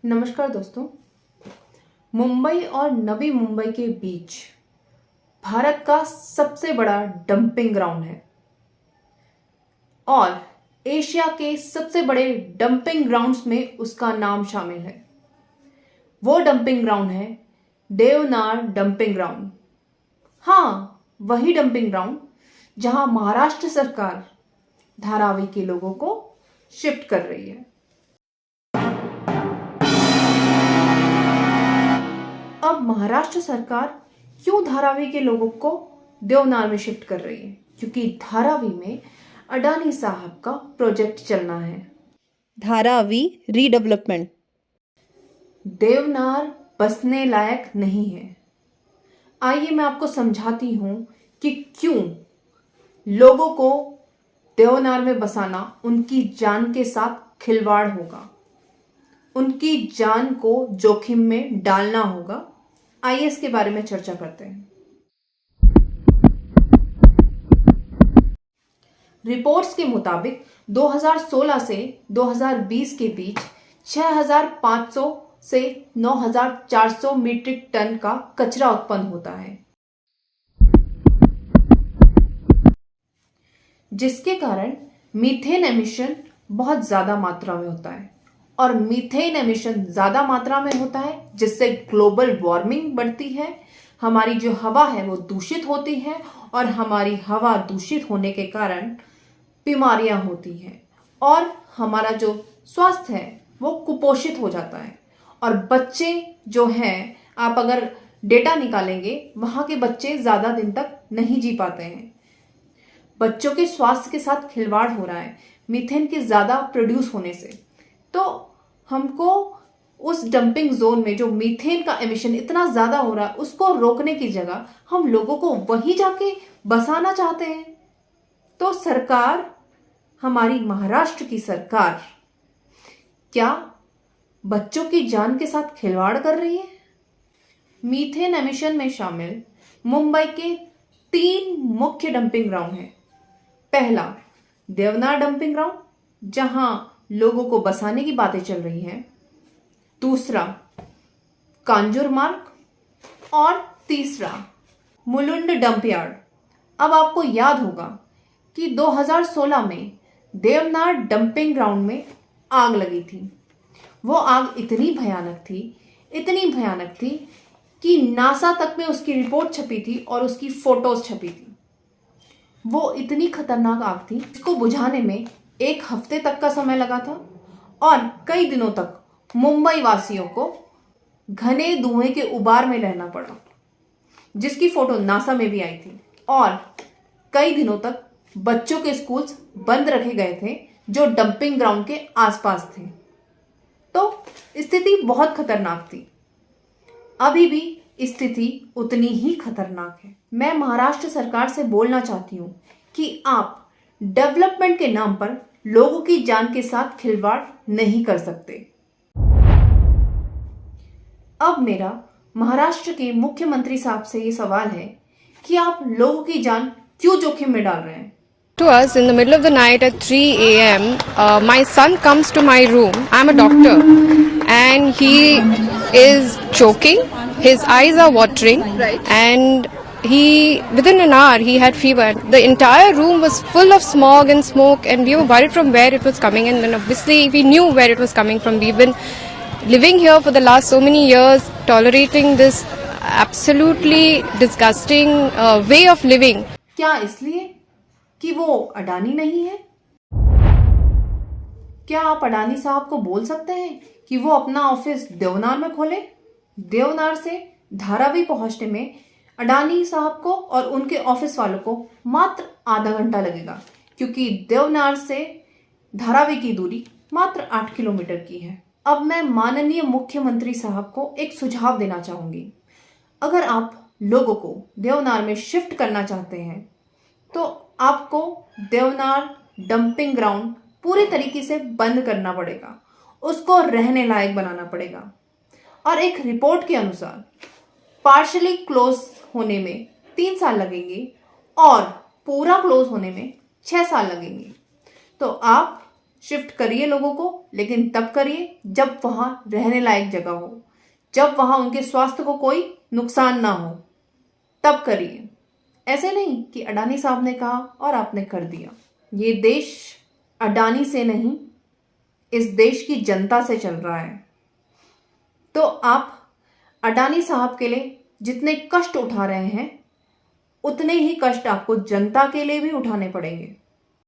नमस्कार दोस्तों। मुंबई और नवी मुंबई के बीच भारत का सबसे बड़ा डंपिंग ग्राउंड है और एशिया के सबसे बड़े डंपिंग ग्राउंड्स में उसका नाम शामिल है। वो डंपिंग ग्राउंड है देवनार डंपिंग ग्राउंड। हाँ, वही डंपिंग ग्राउंड जहां महाराष्ट्र सरकार धारावी के लोगों को शिफ्ट कर रही है। अब महाराष्ट्र सरकार क्यों धारावी के लोगों को देवनार में शिफ्ट कर रही है? क्योंकि धारावी में अडानी साहब का प्रोजेक्ट चलना है, धारावी रीडेवलपमेंट। देवनार बसने लायक नहीं है। आइए मैं आपको समझाती हूं कि क्यों लोगों को देवनार में बसाना उनकी जान के साथ खिलवाड़ होगा, उनकी जान को जोखिम में डालना होगा। आइए इसके बारे में चर्चा करते हैं। रिपोर्ट्स के मुताबिक 2016 से 2020 के बीच 6,500 से 9,400 मीट्रिक टन का कचरा उत्पन्न होता है, जिसके कारण मीथेन एमिशन बहुत ज्यादा मात्रा में होता है। और मीथेन एमिशन ज्यादा मात्रा में होता है जिससे ग्लोबल वार्मिंग बढ़ती है, हमारी जो हवा है वो दूषित होती है और हमारी हवा दूषित होने के कारण बीमारियां होती हैं और हमारा जो स्वास्थ्य है वो कुपोषित हो जाता है। और बच्चे जो हैं, आप अगर डेटा निकालेंगे, वहां के बच्चे ज्यादा दिन तक नहीं जी पाते हैं। बच्चों के स्वास्थ्य के साथ खिलवाड़ हो रहा है मीथेन के ज्यादा प्रोड्यूस होने से। तो हमको उस डंपिंग जोन में जो मीथेन का एमिशन इतना ज्यादा हो रहा है उसको रोकने की जगह हम लोगों को वहीं जाके बसाना चाहते हैं। तो सरकार, हमारी महाराष्ट्र की सरकार, क्या बच्चों की जान के साथ खिलवाड़ कर रही है? मीथेन एमिशन में शामिल मुंबई के 3 मुख्य डंपिंग ग्राउंड हैं। पहला देवनार डंपिंग ग्राउंड, जहां लोगों को बसाने की बातें चल रही हैं। दूसरा कांजूरमार्ग और तीसरा मुलुंड डंपयार्ड। अब आपको याद होगा कि 2016 में देवनार डंपिंग ग्राउंड में आग लगी थी। वो आग इतनी भयानक थी कि नासा तक में उसकी रिपोर्ट छपी थी और उसकी फोटोज छपी थी। वो इतनी खतरनाक आग थी, इसको बुझाने में 1 हफ्ते तक का समय लगा था और कई दिनों तक मुंबई वासियों को घने धुएं के उबार में रहना पड़ा, जिसकी फोटो नासा में भी आई थी। और कई दिनों तक बच्चों के स्कूल्स बंद रखे गए थे जो डंपिंग ग्राउंड के आसपास थे। तो स्थिति बहुत खतरनाक थी। अभी भी स्थिति उतनी ही खतरनाक है। मैं महाराष्ट्र सरकार से बोलना चाहती हूं कि आप डेवलपमेंट के नाम पर लोगों की जान के साथ खिलवाड़ नहीं कर सकते। अब मेरा महाराष्ट्र के मुख्यमंत्री साहब से ये सवाल है कि आप लोगों की जान क्यों जोखिम में डाल रहे हैं? To us in the middle of the night at 3 a.m. My son comes to my room. I'm a doctor, and he is choking. His eyes are watering, and within an hour he had fever. The entire room was full of smog and smoke, and we were worried from where it was coming. And then obviously we knew where it was coming from. We've been living here for the last so many years, tolerating this absolutely disgusting way of living. क्या इसलिए कि वो अडानी नहीं है? क्या आप अडानी साहब को बोल सकते हैं कि वो अपना ऑफिस देवनार में खोले? देवनार से धारावी पहुंचने में अडानी साहब को और उनके ऑफिस वालों को मात्र आधा घंटा लगेगा, क्योंकि देवनार से धारावी की दूरी मात्र 8 किलोमीटर की है। अब मैं माननीय मुख्यमंत्री साहब को एक सुझाव देना चाहूंगी। अगर आप लोगों को देवनार में शिफ्ट करना चाहते हैं तो आपको देवनार डंपिंग ग्राउंड पूरी तरीके से बंद करना पड़ेगा, उसको रहने लायक बनाना पड़ेगा। और एक रिपोर्ट के अनुसार पार्शली क्लोज होने में 3 साल लगेंगे और पूरा क्लोज होने में 6 साल लगेंगे। तो आप शिफ्ट करिए लोगों को, लेकिन तब करिए जब वहां रहने लायक जगह हो, जब वहां उनके स्वास्थ्य को कोई नुकसान ना हो, तब करिए। ऐसे नहीं कि अडानी साहब ने कहा और आपने कर दिया। ये देश अडानी से नहीं, इस देश की जनता से चल रहा है। तो आप अडानी साहब के लिए जितने कष्ट उठा रहे हैं, उतने ही कष्ट आपको जनता के लिए भी उठाने पड़ेंगे।